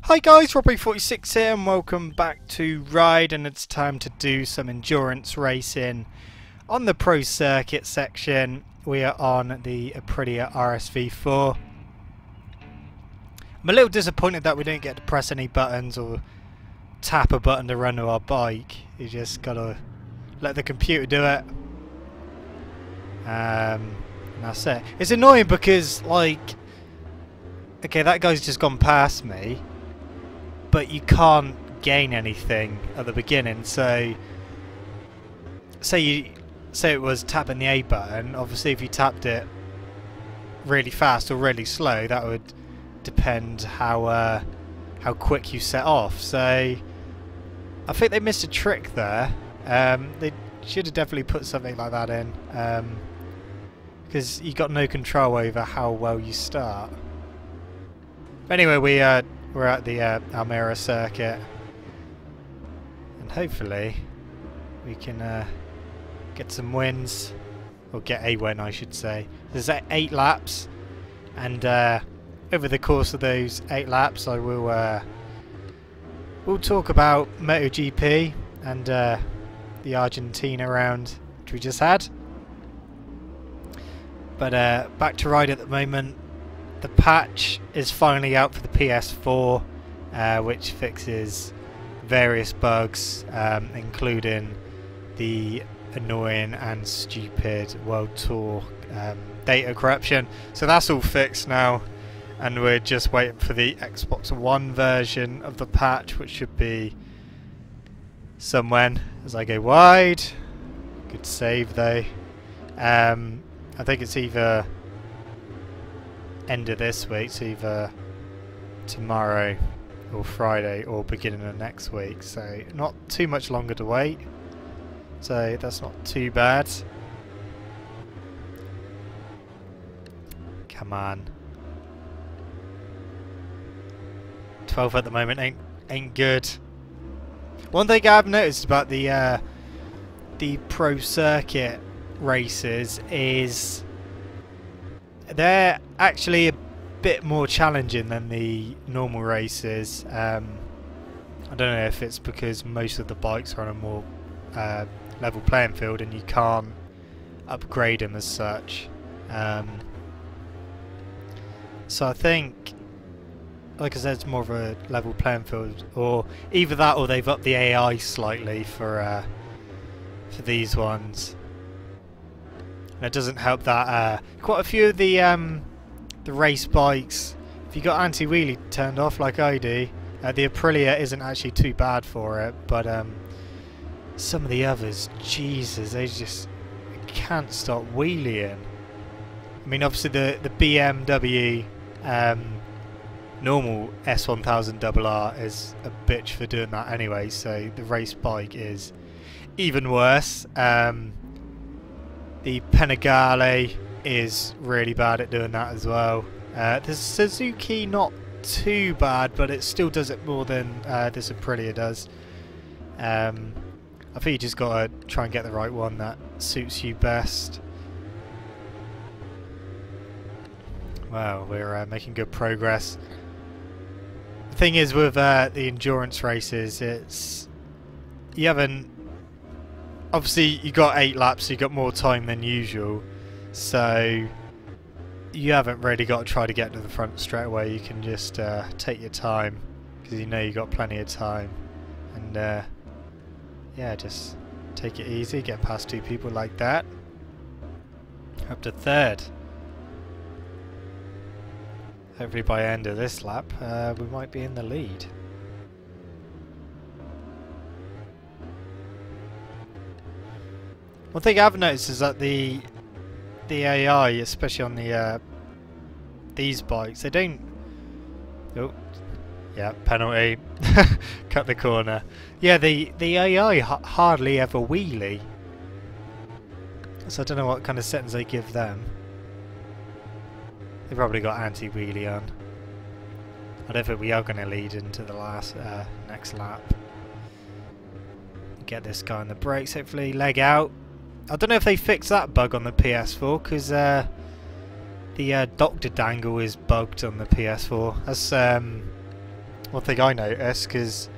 Hi guys, Robbie46 here and welcome back to Ride, and it's time to do some endurance racing on the pro circuit section. We are on the Aprilia RSV4. I'm a little disappointed that we didn't get to press any buttons or tap a button to run to our bike. You just gotta let the computer do it. And that's it. It's annoying because, like, okay, that guy's just gone past me, but you can't gain anything at the beginning. So say it was tapping the A button. Obviously if you tapped it really fast or really slow, that would depend how quick you set off. So I think they missed a trick there. They should have definitely put something like that in, because you got no control over how well you start. Anyway, we're at the Aprilia circuit, and hopefully we can get some wins, or get a win I should say. There's 8 laps, and over the course of those 8 laps I will we'll talk about MotoGP and the Argentina round which we just had. But back to Ride at the moment. The patch is finally out for the PS4, which fixes various bugs, including the annoying and stupid World Tour data corruption. So that's all fixed now, and we're just waiting for the Xbox One version of the patch, which should be somewhen as I go wide. Good save though. I think it's either end of this week, so either tomorrow or Friday or beginning of next week, so not too much longer to wait, so that's not too bad. Come on, 12 at the moment ain't good. One thing I've noticed about the pro circuit races is they're actually a bit more challenging than the normal races. I don't know if it's because most of the bikes are on a more level playing field and you can't upgrade them as such. So I think, like I said, it's more of a level playing field, or either that or they've upped the AI slightly for these ones. And it doesn't help that quite a few of the race bikes, if you got anti-wheelie turned off like I do, the Aprilia isn't actually too bad for it, but some of the others, Jesus, they just can't stop wheeling. I mean, obviously the BMW normal S1000RR is a bitch for doing that anyway, so the race bike is even worse. The Panigale is really bad at doing that as well. The Suzuki not too bad, but it still does it more than this Aprilia does. I think you just gotta try and get the right one that suits you best. Well, we're making good progress. The thing is with the endurance races, it's you haven't. Obviously you got 8 laps, so you got more time than usual, so you haven't really got to try to get to the front straight away. You can just take your time, because you know you got plenty of time, and yeah, just take it easy, get past 2 people like that, up to 3rd. Hopefully by the end of this lap we might be in the lead. One thing I've noticed is that the AI, especially on the these bikes, they don't. Oh, yeah, penalty. Cut the corner. Yeah, the AI hardly ever wheelie. So I don't know what kind of settings they give them. They probably got anti-wheelie on. I don't think we are going to lead into the next lap. Get this guy on the brakes, hopefully leg out. I don't know if they fixed that bug on the PS4, because the Dr. Dangle is bugged on the PS4. That's one thing I noticed, because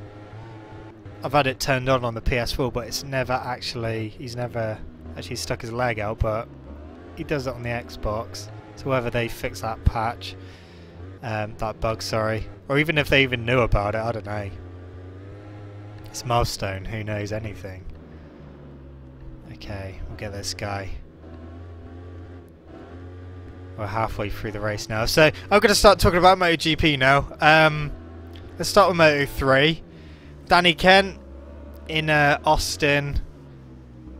I've had it turned on the PS4, but it's never actually, he's never actually stuck his leg out, but he does it on the Xbox. So whether they fix that patch, that bug, sorry, or even if they even knew about it, I don't know. It's Milestone, who knows anything. Okay, we'll get this guy. We're halfway through the race now, so I'm going to start talking about MotoGP now. Let's start with Moto3. Danny Kent in Austin.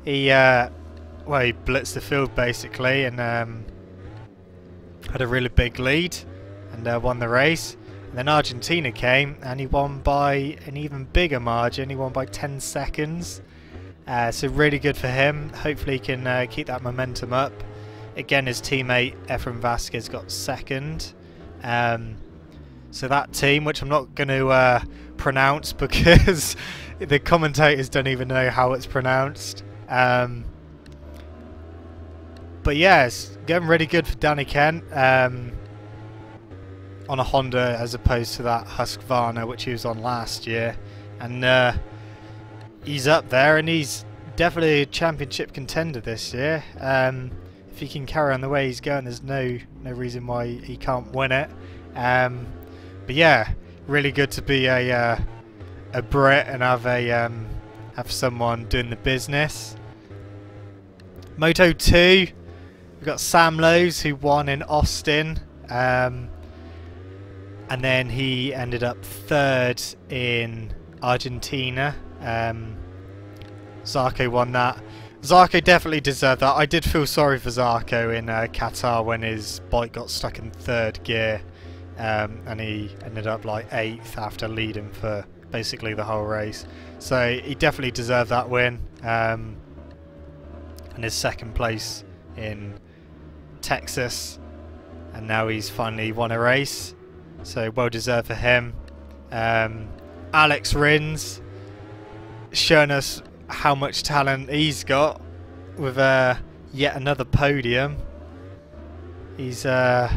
He well, he blitzed the field basically, and had a really big lead and won the race. And then Argentina came and he won by an even bigger margin. He won by 10 seconds. So really good for him. Hopefully he can keep that momentum up. Again, his teammate Efren Vasquez got second. So that team, which I'm not going to pronounce because the commentators don't even know how it's pronounced. But yeah, it's getting really good for Danny Kent on a Honda as opposed to that Husqvarna which he was on last year. And he's up there and he's definitely a championship contender this year. If he can carry on the way he's going, there's no reason why he can't win it. But yeah, really good to be a Brit and have someone doing the business. Moto 2, we've got Sam Lowes who won in Austin, and then he ended up third in Argentina. Zarco won that. Zarco definitely deserved that. I did feel sorry for Zarco in Qatar when his bike got stuck in third gear, and he ended up like 8th after leading for basically the whole race. So he definitely deserved that win, and his second place in Texas, and now he's finally won a race, so well deserved for him. Alex Rins showing us how much talent he's got with yet another podium. He's doing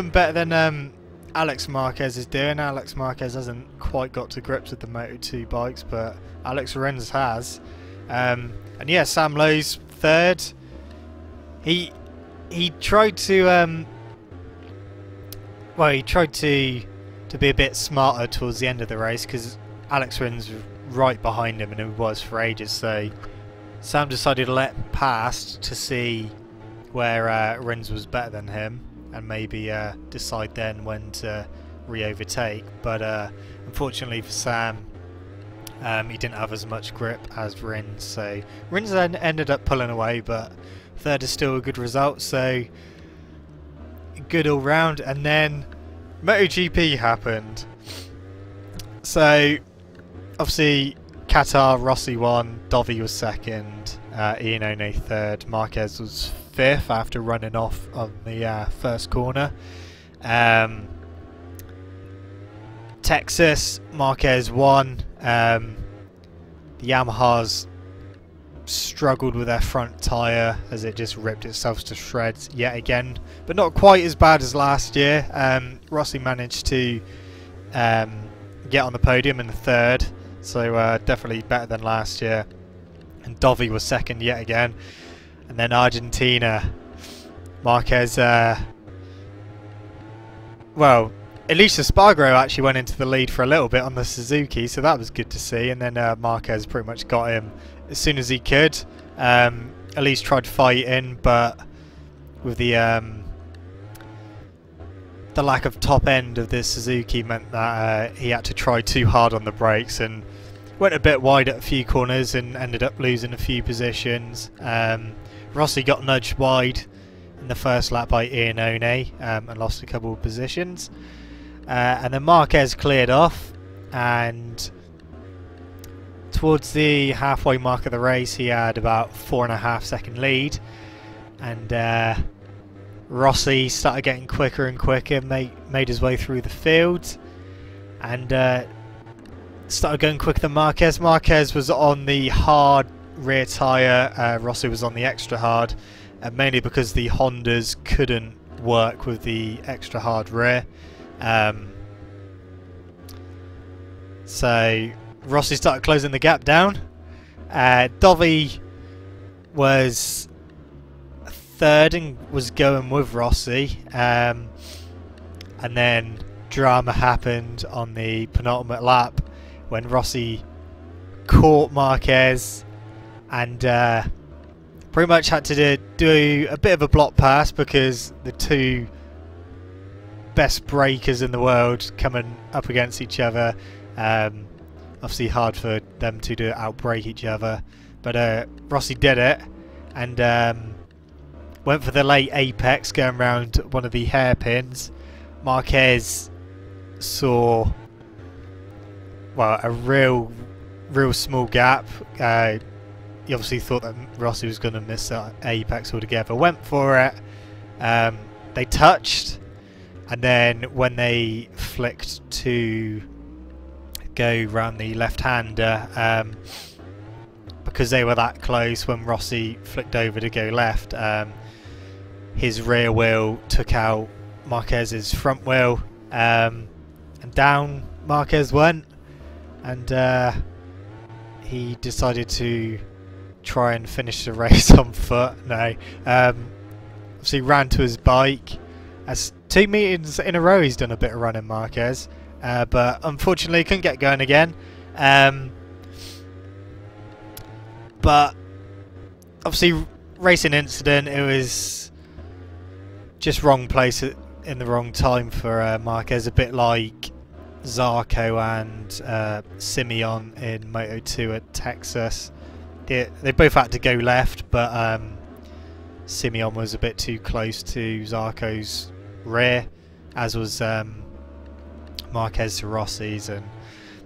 better than Alex Marquez is doing. Alex Marquez hasn't quite got to grips with the Moto2 bikes, but Alex Rins has. And yeah, Sam Lowes third. He tried to well, he tried to be a bit smarter towards the end of the race because Alex Rins was right behind him and it was for ages, so Sam decided to let him pass to see where Rins was better than him and maybe decide then when to re-overtake. But unfortunately for Sam, he didn't have as much grip as Rins, so Rins then ended up pulling away, but third is still a good result, so good all round. And then MotoGP happened. So obviously Qatar, Rossi won, Dovi was second, Iannone third, Marquez was fifth after running off on the first corner. Texas, Marquez won. The Yamahas struggled with their front tyre as it just ripped itself to shreds yet again, but not quite as bad as last year. Rossi managed to get on the podium in the third, so definitely better than last year. And Dovi was second yet again. And then Argentina, Marquez, well, Alicia Spargaro actually went into the lead for a little bit on the Suzuki, so that was good to see. And then Marquez pretty much got him as soon as he could. Elise tried to fight in, but with the lack of top end of this Suzuki meant that he had to try too hard on the brakes and went a bit wide at a few corners and ended up losing a few positions. Rossi got nudged wide in the first lap by Iannone and lost a couple of positions. And then Marquez cleared off, and towards the halfway mark of the race he had about 4.5 second lead, and Rossi started getting quicker and quicker, made his way through the field, and started going quicker than Marquez. Marquez was on the hard rear tyre, Rossi was on the extra hard, mainly because the Hondas couldn't work with the extra hard rear. So Rossi started closing the gap down. Dovi was third and was going with Rossi, and then drama happened on the penultimate lap when Rossi caught Marquez and pretty much had to do a bit of a block pass because the two best breakers in the world coming up against each other. Obviously hard for them two to outbrake each other, but Rossi did it and went for the late apex going around one of the hairpins. Marquez saw, well, a real small gap. He obviously thought that Rossi was going to miss that apex altogether. Went for it. They touched, and then when they flicked to go round the left-hander, because they were that close, when Rossi flicked over to go left, his rear wheel took out Marquez's front wheel, and down Marquez went, and he decided to try and finish the race on foot. No, obviously ran to his bike. As 2 meetings in a row he's done a bit of running, Marquez, but unfortunately couldn't get going again. But obviously racing incident, it was just wrong place in the wrong time for Marquez, a bit like Zarco and Simeon in Moto2 at Texas. They both had to go left, but Simeon was a bit too close to Zarco's rear, as was Marquez to Rossi's, and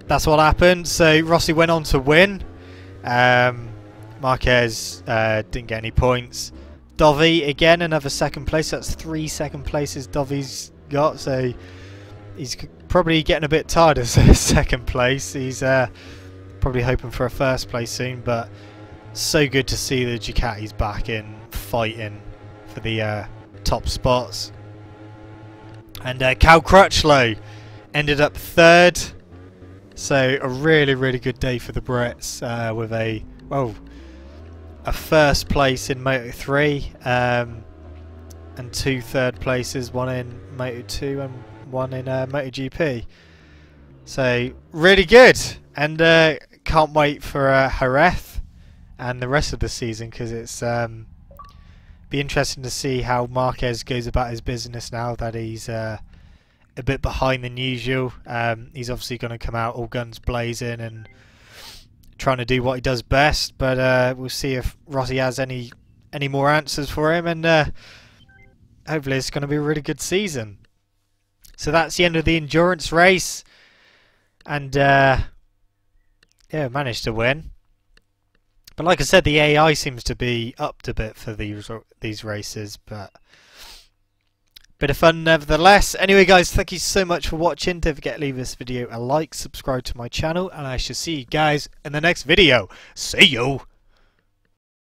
that's what happened. So Rossi went on to win. Marquez didn't get any points. Dovi again, another second place. That's 3 second places Dovi's got, so he's probably getting a bit tired of second place. He's probably hoping for a first place soon, but so good to see the Ducatis back in fighting for the top spots. And Cal Crutchlow ended up third, so a really good day for the Brits, with a first place in Moto3, and 2 third places, one in Moto2 and one in MotoGP. So really good, and can't wait for Jerez and the rest of the season, because it's be interesting to see how Marquez goes about his business now that he's a bit behind than usual. He's obviously going to come out all guns blazing and trying to do what he does best, but we'll see if Rossi has any more answers for him, and hopefully it's going to be a really good season. So that's the end of the endurance race, and yeah, managed to win. But like I said, the AI seems to be upped a bit for these races, but bit of fun nevertheless. Anyway guys, thank you so much for watching. Don't forget to leave this video a like, subscribe to my channel, and I shall see you guys in the next video. See you!